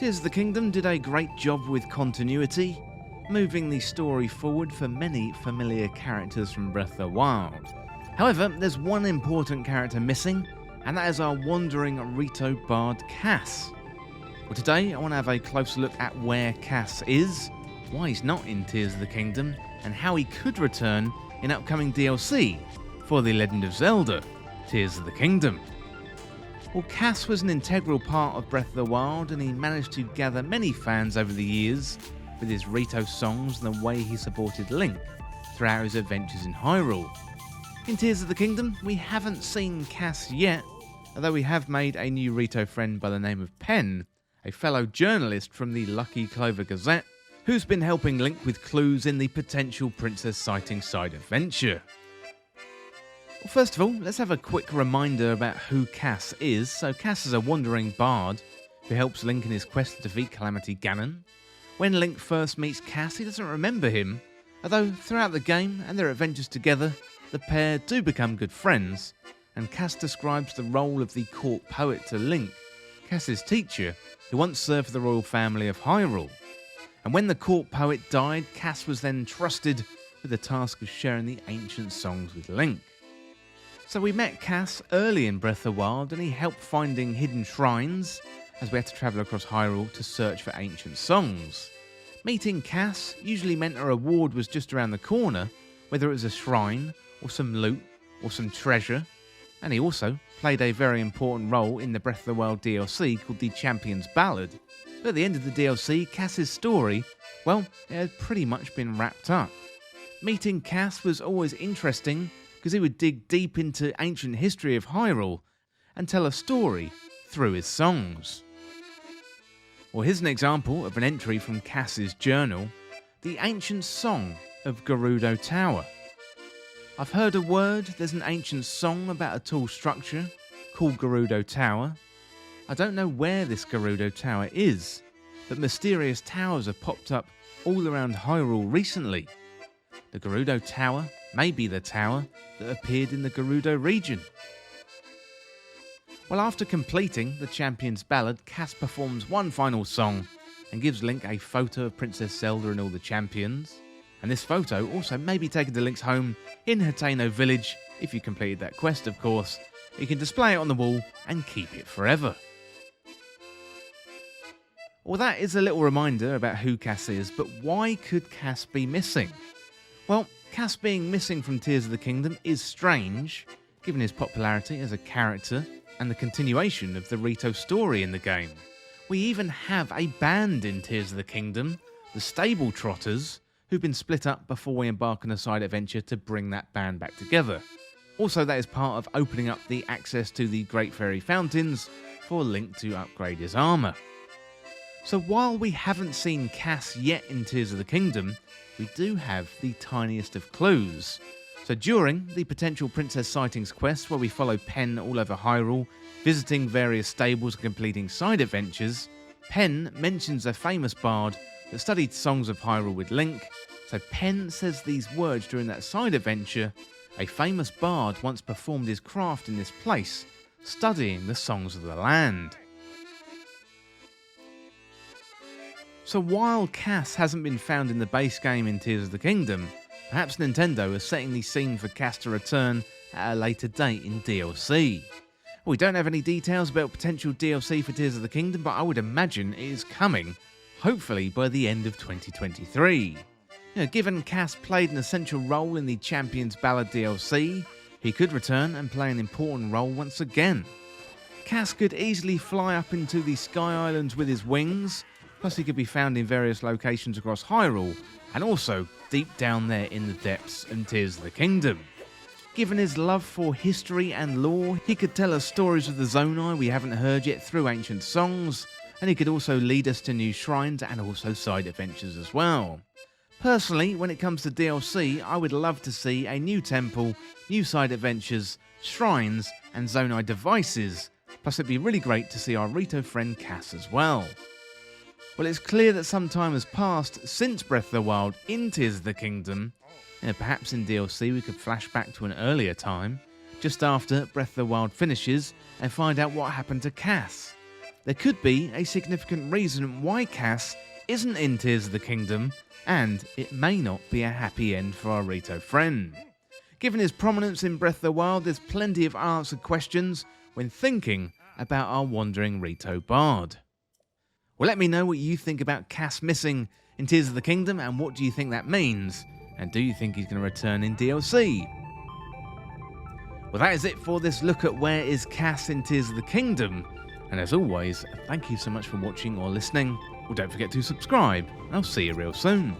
Tears of the Kingdom did a great job with continuity, moving the story forward for many familiar characters from Breath of the Wild. However, there's one important character missing, and that is our wandering Rito Bard Kass. Well, today I want to have a closer look at where Kass is, why he's not in Tears of the Kingdom, and how he could return in upcoming DLC for The Legend of Zelda Tears of the Kingdom. Well, Kass was an integral part of Breath of the Wild, and he managed to gather many fans over the years with his Rito songs and the way he supported Link throughout his adventures in Hyrule. In Tears of the Kingdom, we haven't seen Kass yet, although we have made a new Rito friend by the name of Pen, a fellow journalist from the Lucky Clover Gazette, who's been helping Link with clues in the potential princess sighting side adventure. Well, first of all, let's have a quick reminder about who Kass is. So Kass is a wandering bard who helps Link in his quest to defeat Calamity Ganon. When Link first meets Kass, he doesn't remember him, although throughout the game and their adventures together, the pair do become good friends, and Kass describes the role of the court poet to Link, Kass's teacher, who once served for the royal family of Hyrule. And when the court poet died, Kass was then trusted with the task of sharing the ancient songs with Link. So we met Kass early in Breath of the Wild, and he helped finding hidden shrines as we had to travel across Hyrule to search for ancient songs. Meeting Kass usually meant a reward was just around the corner, whether it was a shrine, or some loot, or some treasure, and he also played a very important role in the Breath of the Wild DLC called the Champion's Ballad. But at the end of the DLC, Kass's story, well, it had pretty much been wrapped up. Meeting Kass was always interesting, because he would dig deep into ancient history of Hyrule and tell a story through his songs. Well, here's an example of an entry from Kass's journal, the ancient song of Gerudo Tower. I've heard a word, there's an ancient song about a tall structure called Gerudo Tower. I don't know where this Gerudo Tower is, but mysterious towers have popped up all around Hyrule recently. The Gerudo Tower may be the tower that appeared in the Gerudo region. Well, after completing the Champion's Ballad, Kass performs one final song and gives Link a photo of Princess Zelda and all the champions. And this photo also may be taken to Link's home in Hateno Village, if you completed that quest of course. You can display it on the wall and keep it forever. Well, that is a little reminder about who Kass is, but why could Kass be missing? Well, Kass being missing from Tears of the Kingdom is strange, given his popularity as a character and the continuation of the Rito story in the game. We even have a band in Tears of the Kingdom, the Stable Trotters, who've been split up before we embark on a side adventure to bring that band back together. Also, that is part of opening up the access to the Great Fairy Fountains for Link to upgrade his armour. So while we haven't seen Kass yet in Tears of the Kingdom, we do have the tiniest of clues. So during the potential princess sightings quest, where we follow Pen all over Hyrule, visiting various stables and completing side adventures, Pen mentions a famous bard that studied songs of Hyrule with Link. So Pen says these words during that side adventure: a famous bard once performed his craft in this place, studying the songs of the land. So while Kass hasn't been found in the base game in Tears of the Kingdom, perhaps Nintendo is setting the scene for Kass to return at a later date in DLC. We don't have any details about potential DLC for Tears of the Kingdom, but I would imagine it is coming, hopefully by the end of 2023. Given Kass played an essential role in the Champion's Ballad DLC, he could return and play an important role once again. Kass could easily fly up into the Sky Islands with his wings, plus he could be found in various locations across Hyrule, and also deep down there in the depths in Tears of the Kingdom. Given his love for history and lore, he could tell us stories of the Zonai we haven't heard yet through ancient songs, and he could also lead us to new shrines and also side adventures as well. Personally, when it comes to DLC, I would love to see a new temple, new side adventures, shrines, and Zonai devices, plus it'd be really great to see our Rito friend Kass as well. Well, it's clear that some time has passed since Breath of the Wild in Tears of the Kingdom. Perhaps in DLC we could flash back to an earlier time, just after Breath of the Wild finishes, and find out what happened to Kass. there could be a significant reason why Kass isn't in Tears of the Kingdom, and it may not be a happy end for our Rito friend. Given his prominence in Breath of the Wild, there's plenty of unanswered questions when thinking about our wandering Rito Bard. Well, let me know what you think about Kass Missing in Tears of the Kingdom, and what do you think that means? And do you think he's going to return in DLC? Well, that is it for this look at where is Kass in Tears of the Kingdom. And as always, thank you so much for watching or listening. Well, don't forget to subscribe. I'll see you real soon.